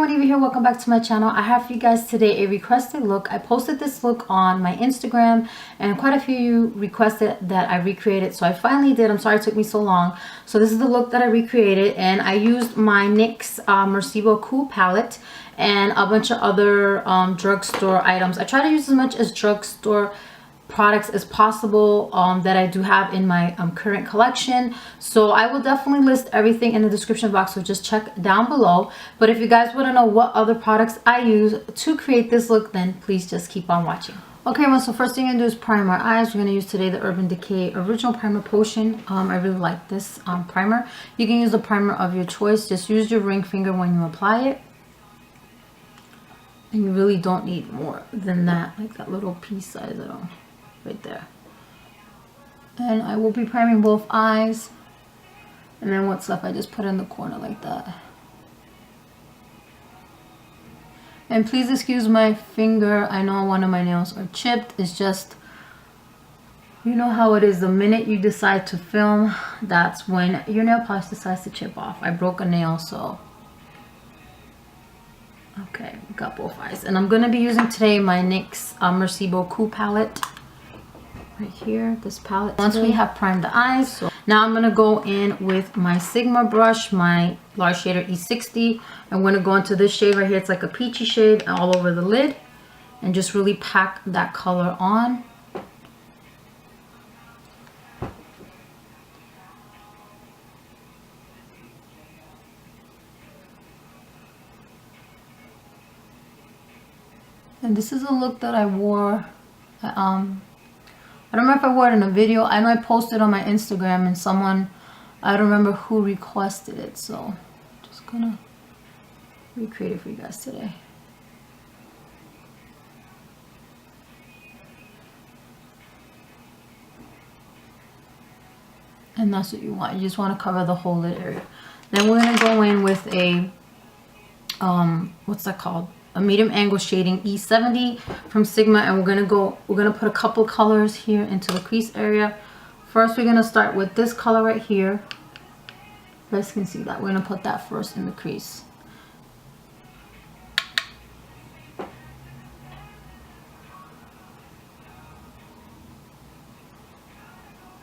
Diva here. Welcome back to my channel. I have for you guys today a requested look. I posted this look on my Instagram and quite a few of you requested that I recreate it, so I finally did. I'm sorry it took me so long. So this is the look that I recreated, and I used my NYX Merci Beau Coup palette and a bunch of other drugstore items. I try to use as much as drugstore products as possible that I do have in my current collection, so I will definitely list everything in the description box, so just check down below. But if you guys want to know what other products I use to create this look, then please just keep on watching. Okay, well, so first thing I'm gonna do is prime our eyes. We're gonna use today the Urban Decay Original Primer Potion. I really like this primer. You can use the primer of your choice. Just use your ring finger when you apply it, and you really don't need more than that, like that little piece size at all. Right there. And I will be priming both eyes, and then what's left I just put in the corner like that. And please excuse my finger, I know one of my nails are chipped. It's just, you know how it is, the minute you decide to film, that's when your nail polish decides to chip off. I broke a nail, so okay, got both eyes. And I'm gonna be using today my NYX Merci Beau Coup palette. Right here, this palette. Once we have primed the eyes, so now I'm gonna go in with my Sigma brush, my large shader E60. I'm gonna go into this shade right here. It's like a peachy shade all over the lid, and just really pack that color on. And this is a look that I wore. I don't remember if I wore it in a video. I know I posted on my Instagram, and someone, I don't remember who requested it, so just gonna recreate it for you guys today. And that's what you want. You just want to cover the whole lid area. Then we're gonna go in with a what's that called? A medium angle shading E70 from Sigma, and we're gonna put a couple colors here into the crease area. First, we're gonna start with this color right here. You guys can see that. We're gonna put that first in the crease.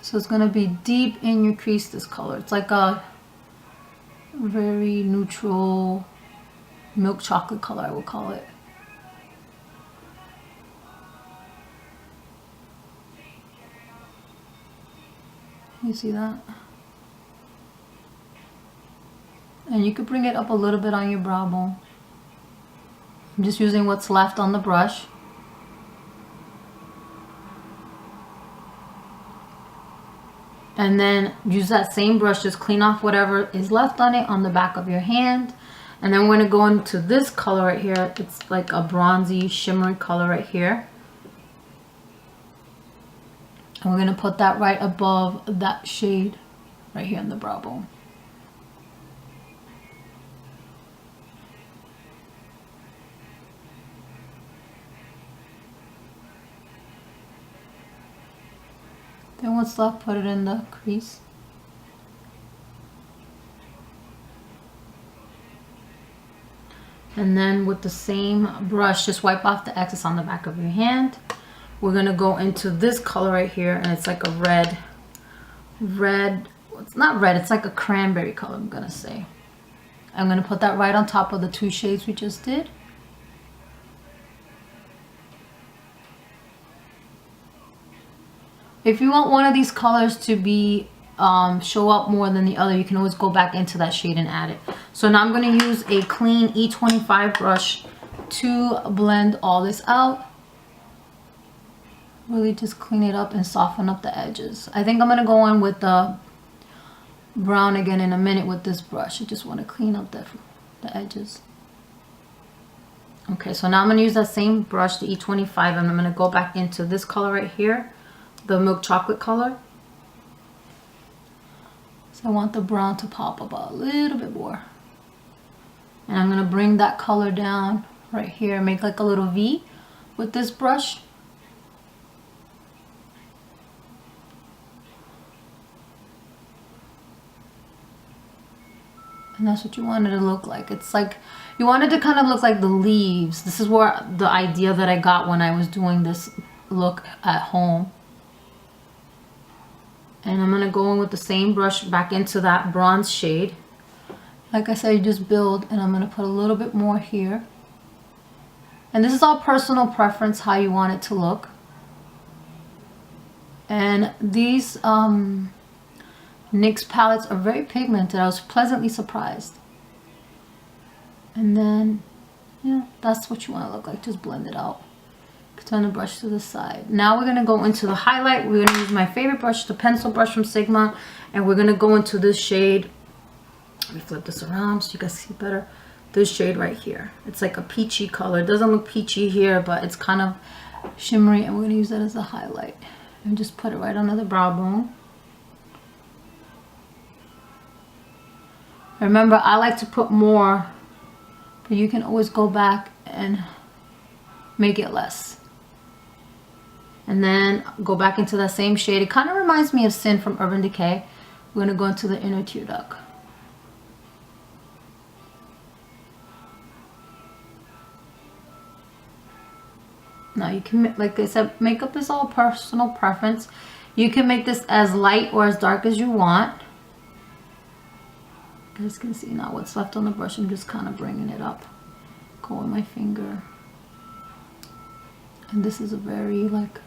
So it's gonna be deep in your crease, this color. It's like a very neutral milk chocolate color, I would call it. You see that? And you could bring it up a little bit on your brow bone. I'm just using what's left on the brush. And then use that same brush, just clean off whatever is left on it on the back of your hand. And then we're going to go into this color right here. It's like a bronzy, shimmery color right here. And we're going to put that right above that shade right here in the brow bone. Then what's left, put it in the crease. And then with the same brush, just wipe off the excess on the back of your hand. We're gonna go into this color right here, and it's like a red, it's not red, it's like a cranberry color, I'm gonna say. I'm gonna put that right on top of the two shades we just did. If you want one of these colors to be show up more than the other, you can always go back into that shade and add it. So now I'm going to use a clean E25 brush to blend all this out. Really just clean it up and soften up the edges. I think I'm going to go in with the brown again in a minute with this brush. I just want to clean up the edges. Okay, so now I'm going to use that same brush, the E25, and I'm going to go back into this color right here, the milk chocolate color. So I want the brown to pop up a little bit more. And I'm going to bring that color down right here, make like a little V with this brush. And that's what you want it to look like. It's like, You want it to kind of look like the leaves. This is where the idea that I got when I was doing this look at home. And I'm going to go in with the same brush back into that bronze shade. Like I said, you just build, and I'm going to put a little bit more here. And this is all personal preference, how you want it to look. And these NYX palettes are very pigmented. I was pleasantly surprised. And then, yeah, that's what you want to look like. Just blend it out. Turn the brush to the side. Now we're going to go into the highlight. We're going to use my favorite brush, the pencil brush from Sigma. And we're going to go into this shade. Let me flip this around so you guys see better. This shade right here. It's like a peachy color. It doesn't look peachy here, but it's kind of shimmery. And we're going to use that as a highlight. And just put it right under the brow bone. Remember, I like to put more, but you can always go back and make it less. And then go back into that same shade. It kind of reminds me of Sin from Urban Decay. We're going to go into the inner tear duct. Now you can, like I said, makeup is all personal preference. You can make this as light or as dark as you want. You guys can see now what's left on the brush. I'm just kind of bringing it up. Go with my finger. And this is a very like...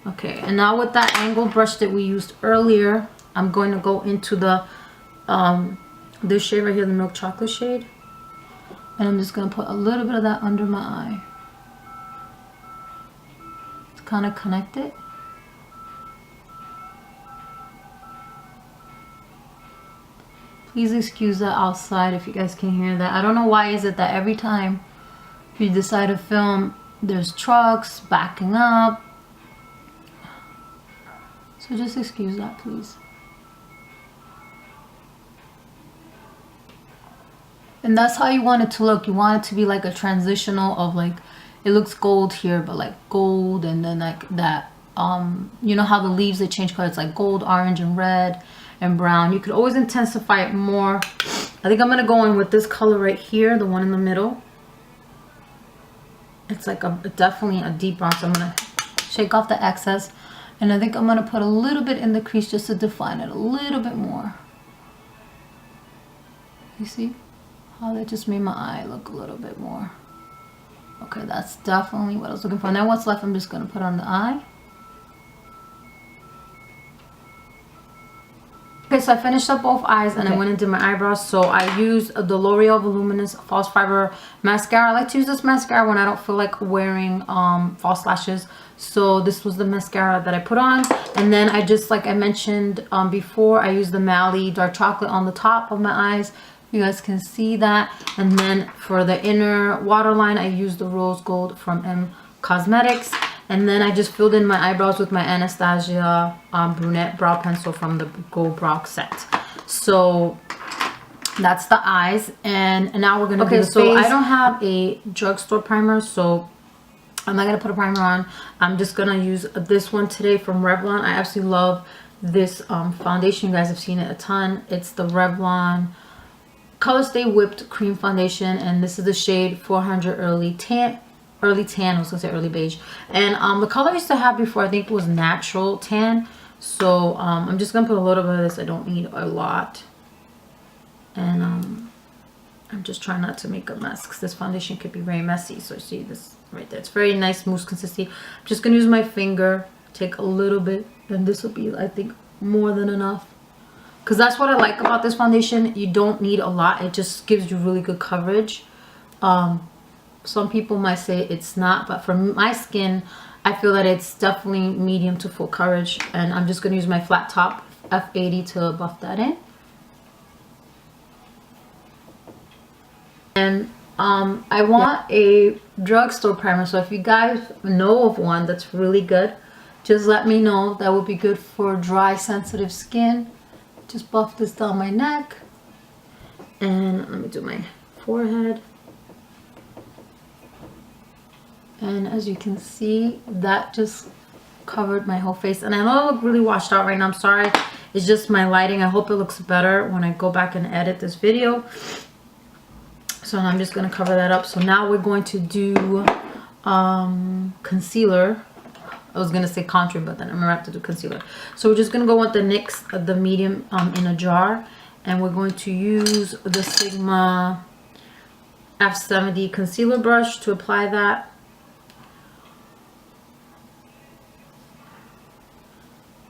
Okay, and now with that angled brush that we used earlier, I'm going to go into the this shade right here, the milk chocolate shade. And I'm just going to put a little bit of that under my eye. To kind of connect it. Please excuse that outside if you guys can hear that. I don't know why is it that every time you decide to film, there's trucks backing up. So just excuse that, please. And that's how you want it to look. You want it to be like a transitional of like, it looks gold here, but like gold, and then like that, you know how the leaves, they change color. It's like gold, orange, and red, and brown. You could always intensify it more. I think I'm going to go in with this color right here, the one in the middle. It's like definitely a deep brown, so I'm going to shake off the excess. And I think I'm going to put a little bit in the crease just to define it a little bit more. You see how that just made my eye look a little bit more. Okay, that's definitely what I was looking for. Now what's left, I'm just going to put on the eye. Okay, so I finished up both eyes, and I went and did my eyebrows. So I used the L'Oreal Voluminous False Fiber Mascara. I like to use this mascara when I don't feel like wearing false lashes. So this was the mascara that I put on. And then I just, like I mentioned before, I used the Mally Dark Chocolate on the top of my eyes. You guys can see that. And then for the inner waterline, I used the Rose Gold from M Cosmetics. And then I just filled in my eyebrows with my Anastasia brunette brow pencil from the Go Brow set. So that's the eyes. And now we're gonna do the face. So I don't have a drugstore primer, so I'm not gonna put a primer on. I'm just gonna use this one today from Revlon. I absolutely love this foundation. You guys have seen it a ton. It's the Revlon Colorstay Whipped Cream Foundation, and this is the shade 400 Early Tan. I was gonna say early beige. And the color I used to have before, I think, was natural tan. So I'm just gonna put a little bit of this. I don't need a lot. And I'm just trying not to make a mess, because this foundation could be very messy. So see this right there, it's very nice mousse consistency. I'm just gonna use my finger, take a little bit, and this will be, I think, more than enough. Because that's what I like about this foundation. You don't need a lot. It just gives you really good coverage. Some people might say it's not, but for my skin, I feel that it's definitely medium to full coverage. And I'm just going to use my flat top F80 to buff that in. And I want a drugstore primer. So if you guys know of one that's really good, just let me know. That would be good for dry, sensitive skin. Just buff this down my neck. And let me do my forehead. And as you can see, that just covered my whole face. And I know I look really washed out right now. I'm sorry It's just my lighting. I hope it looks better when I go back and edit this video. So I'm just going to cover that up. So now we're going to do concealer. I was going to say contour, but then I'm going to have to do concealer. So we're just going to go with the NYX, the medium in a jar. And we're going to use the Sigma F70 concealer brush to apply that.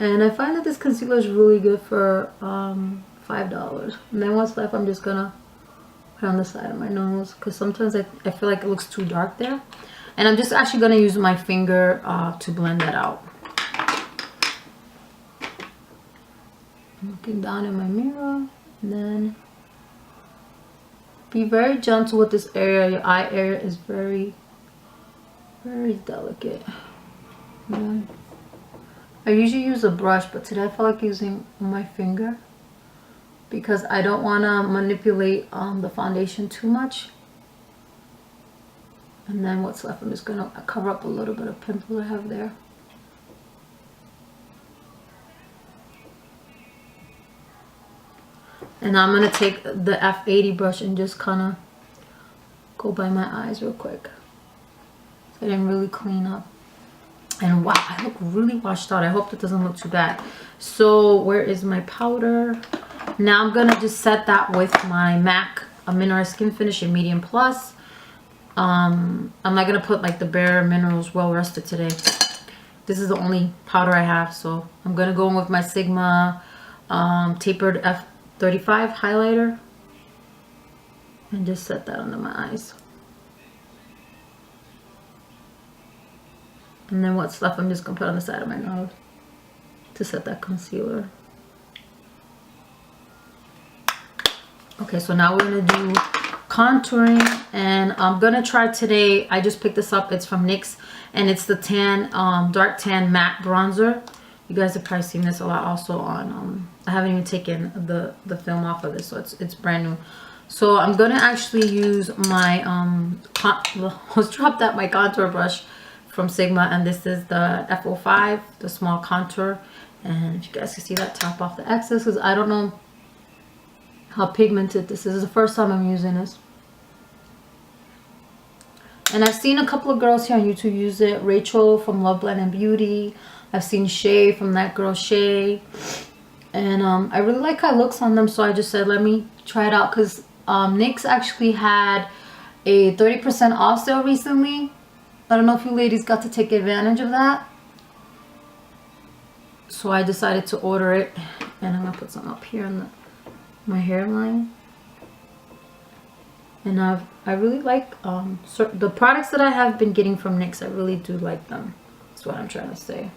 And I find that this concealer is really good for $5. And then what's left, I'm just gonna put on the side of my nose, because sometimes I feel like it looks too dark there. And I'm just actually gonna use my finger to blend that out. I'm looking down in my mirror, and then be very gentle with this area. Your eye area is very, very delicate. And I usually use a brush, but today I feel like using my finger because I don't want to manipulate the foundation too much. And then what's left, I'm just going to cover up a little bit of pimple I have there. And I'm going to take the F80 brush and just kind of go by my eyes real quick. So I didn't really clean up. And wow, I look really washed out. I hope that doesn't look too bad. So where is my powder? Now I'm gonna just set that with my MAC Mineralize Skin Finish in Medium Plus. I'm not gonna put like the Bare Minerals Well Rested today. This is the only powder I have, so I'm gonna go in with my Sigma Tapered F35 highlighter and just set that under my eyes. And then what's left, I'm just going to put on the side of my nose to set that concealer. Okay, so now we're going to do contouring. And I'm going to try today, I just picked this up. It's from NYX. And it's the tan, dark tan matte bronzer. You guys have probably seen this a lot also on, I haven't even taken the film off of this. So it's brand new. So I'm going to actually use my, let's drop that, my contour brush from Sigma, and this is the F05, the small contour. And if you guys can see that, tap off the excess, because I don't know how pigmented this is. This is the first time I'm using this. And I've seen a couple of girls here on YouTube use it. Rachel from Love Blend and Beauty. I've seen Shay from That Girl Shay. And I really like how it looks on them, so I just said let me try it out, because NYX actually had a 30% off sale recently. I don't know if you ladies got to take advantage of that. So I decided to order it. And I'm going to put some up here in my hairline. And I really like the products that I have been getting from NYX. I really do like them. That's what I'm trying to say.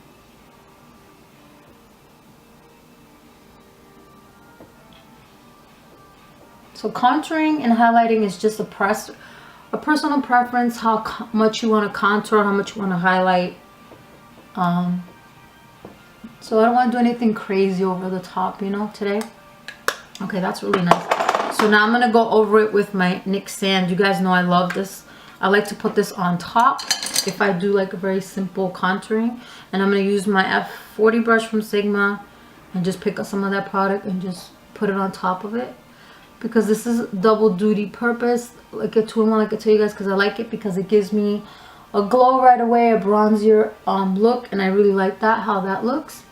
So contouring and highlighting is just a personal preference, how much you want to contour, how much you want to highlight. So I don't want to do anything crazy over the top, you know, today. Okay, that's really nice. So now I'm going to go over it with my NYX Sand. You guys know I love this. I like to put this on top if I do like a very simple contouring. And I'm going to use my F40 brush from Sigma and just pick up some of that product and just put it on top of it. Because this is double duty purpose, like a 2-in-1, like I tell you guys, because I like it because it gives me a glow right away, a bronzier look, and I really like that, how that looks.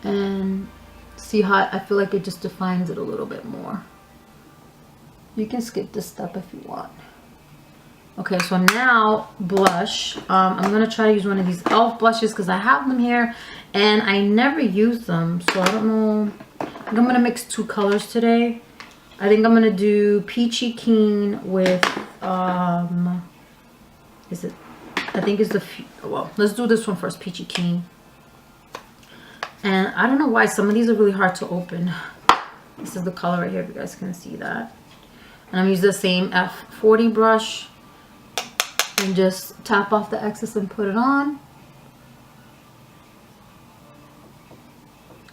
And see how I feel like it just defines it a little bit more. You can skip this step if you want. Okay, so now blush. I'm gonna try to use one of these e.l.f. blushes because I have them here and I never use them, so I don't know. I think I'm gonna mix two colors today. I think I'm gonna do Peachy Keen with is it? I think it's the, well, let's do this one first, Peachy Keen. And I don't know why some of these are really hard to open. This is the color right here, if you guys can see that. And I'm using the same F40 brush and just tap off the excess and put it on.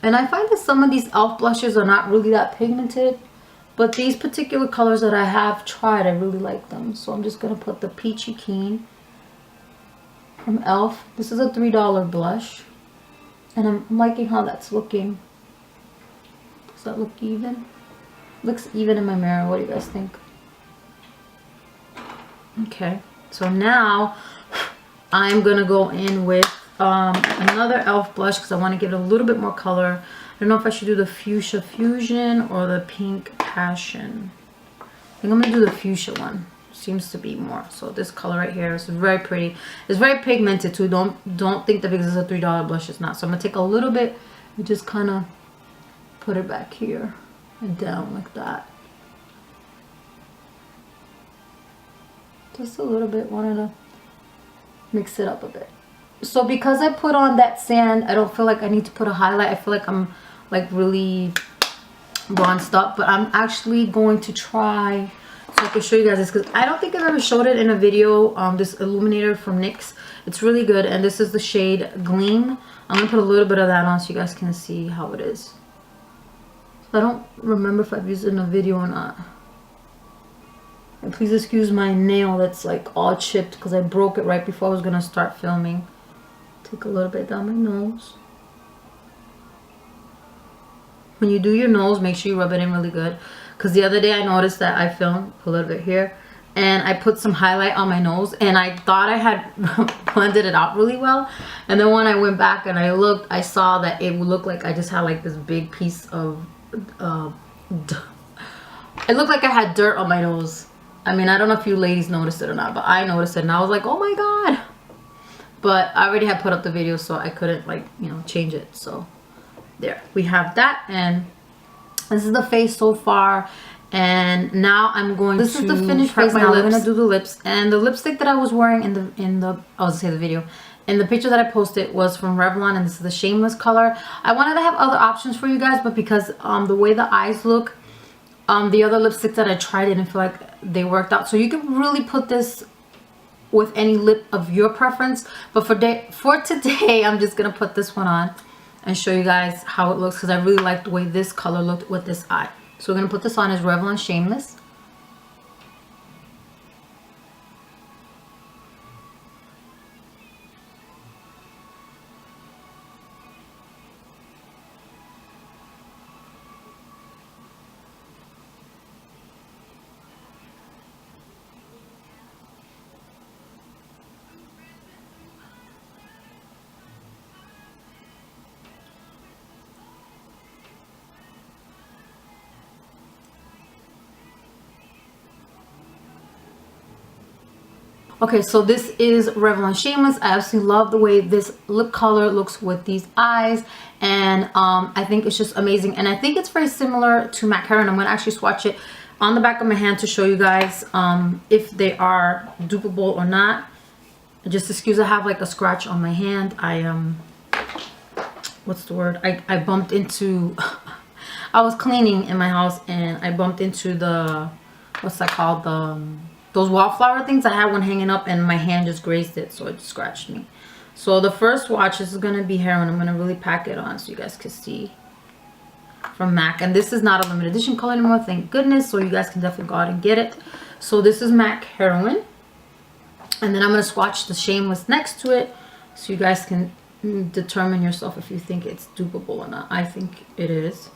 And I find that some of these e.l.f. blushes are not really that pigmented, but these particular colors that I have tried, I really like them. So I'm just going to put the Peachy Keen from e.l.f. This is a $3 blush. And I'm liking how that's looking. Does that look even? Looks even in my mirror. What do you guys think? Okay, so now I'm gonna go in with another e.l.f. blush because I want to give it a little bit more color. I don't know if I should do the Fuchsia Fusion or the Pink Passion. I think I'm gonna do the Fuchsia one. Seems to be more. So this color right here is very pretty. It's very pigmented too. Don't think that because it's a $3 blush it's not. So I'm gonna take a little bit and just kind of put it back here and down like that. Just a little bit. Wanted to mix it up a bit. So because I put on that sand, I don't feel like I need to put a highlight. I feel like I'm like really bronzed up, but I'm actually going to try so I can show you guys this because I don't think I've ever showed it in a video. This Illuminator from NYX, it's really good, and this is the shade Gleam. I'm gonna put a little bit of that on so you guys can see how it is. I don't remember if I've used it in a video or not. And please excuse my nail that's like all chipped because I broke it right before I was gonna start filming. Take a little bit down my nose. When you do your nose, make sure you rub it in really good. Because the other day I noticed that I filmed a little bit here and I put some highlight on my nose and I thought I had blended it out really well. And then when I went back and I looked, I saw that it would look like I just had like this big piece of... it looked like I had dirt on my nose. I mean, I don't know if you ladies noticed it or not, but I noticed it and I was like, oh my god. But I already had put up the video so I couldn't like, you know, change it. So there, we have that, and this is the face so far. And now I'm going to... This is the finished face. Now I'm gonna do the lips. And the lipstick that I was wearing in the I was gonna say the video, in the picture that I posted was from Revlon, and this is the Shameless color. I wanted to have other options for you guys, but because the way the eyes look, the other lipsticks that I tried didn't feel like they worked out. So you can really put this with any lip of your preference, but for today I'm just gonna put this one on and show you guys how it looks because I really like the way this color looked with this eye. So we're gonna put this on as Revlon Shameless. Okay, so this is Revlon Shameless. I absolutely love the way this lip color looks with these eyes, and I think it's just amazing. And I think it's very similar to MAC Heroin. I'm going to actually swatch it on the back of my hand to show you guys if they are dupable or not. Just excuse, I have like a scratch on my hand. What's the word? I bumped into... I was cleaning in my house and I bumped into the... What's that called? Those wallflower things. I had one hanging up and my hand just grazed it, so it scratched me. So the first swatch, this is going to be Heroin. I'm going to really pack it on so you guys can see, from MAC. And this is not a limited edition color anymore, thank goodness, so you guys can definitely go out and get it. So this is MAC Heroin, and then I'm going to swatch the Shameless next to it so you guys can determine yourself if you think it's dupable or not. I think it is.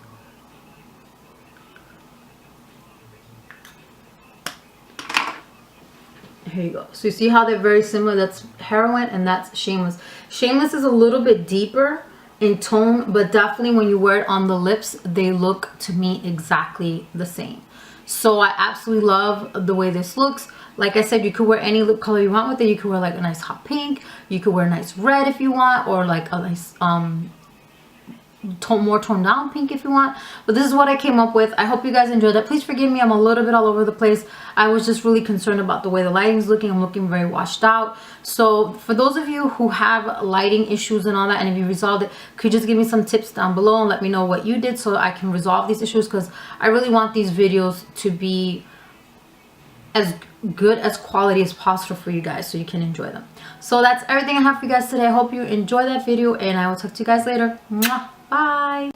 Here you go. So you see how they're very similar? That's Heroin and that's Shameless. Shameless is a little bit deeper in tone, but definitely when you wear it on the lips, they look to me exactly the same. So I absolutely love the way this looks. Like I said, you could wear any lip color you want with it. You could wear like a nice hot pink. You could wear a nice red if you want, or like a nice more toned down pink if you want. But this is what I came up with. I hope you guys enjoyed that. Please forgive me, I'm a little bit all over the place. I was just really concerned about the way the lighting is looking. I'm looking very washed out. So for those of you who have lighting issues and all that, and if you resolved it, could you just give me some tips down below and let me know what you did so I can resolve these issues, because I really want these videos to be as good as quality as possible for you guys so you can enjoy them. So that's everything I have for you guys today. I hope you enjoyed that video, and I will talk to you guys later. Mwah. Bye.